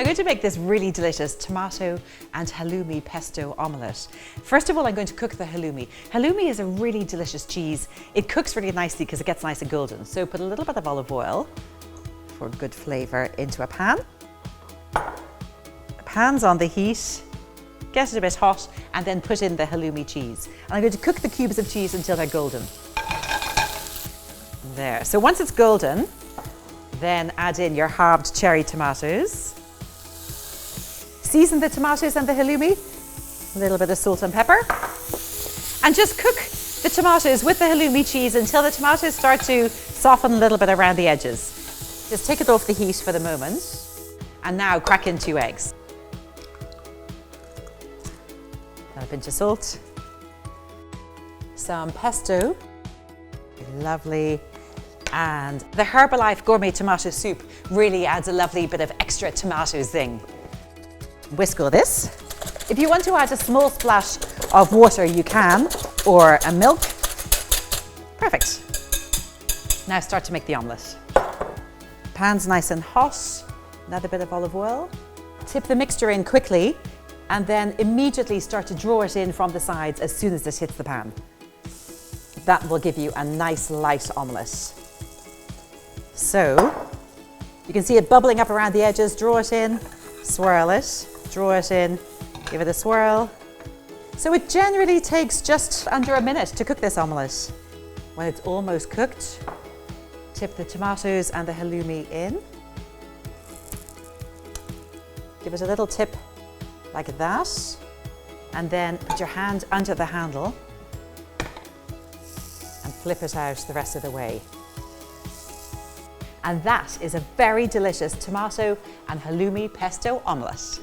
going to make this really delicious tomato and halloumi pesto omelette. First of all, I'm going to cook the halloumi. Halloumi is a really delicious cheese. It cooks really nicely because it gets nice and golden. So put a little bit of olive oil for good flavor into a pan. The pan's on the heat. Get it a bit hot and then put in the halloumi cheese. And I'm going to cook the cubes of cheese until they're golden. There. So once it's golden, then add in your halved cherry tomatoes. Season the tomatoes and the halloumi, a little bit of salt and pepper. And just cook the tomatoes with the halloumi cheese until the tomatoes start to soften a little bit around the edges. Just take it off the heat for the moment. And now crack in 2 eggs. And a pinch of salt. Some pesto. Lovely. And the Herbalife gourmet tomato soup really adds a lovely bit of extra tomato zing. Whisk all this. If you want to add a small splash of water, you can, or a milk. Perfect. Now start to make the omelette. Pan's nice and hot. Another bit of olive oil. Tip the mixture in quickly and then immediately start to draw it in from the sides as soon as it hits the pan. That will give you a nice light omelette. So you can see it bubbling up around the edges. Draw it in, swirl it, draw it in, give it a swirl. So it generally takes just under a minute to cook this omelette. When it's almost cooked, tip the tomatoes and the halloumi in. Give it a little tip like that, and then put your hand under the handle and flip it out the rest of the way. And that is a very delicious tomato and halloumi pesto omelette.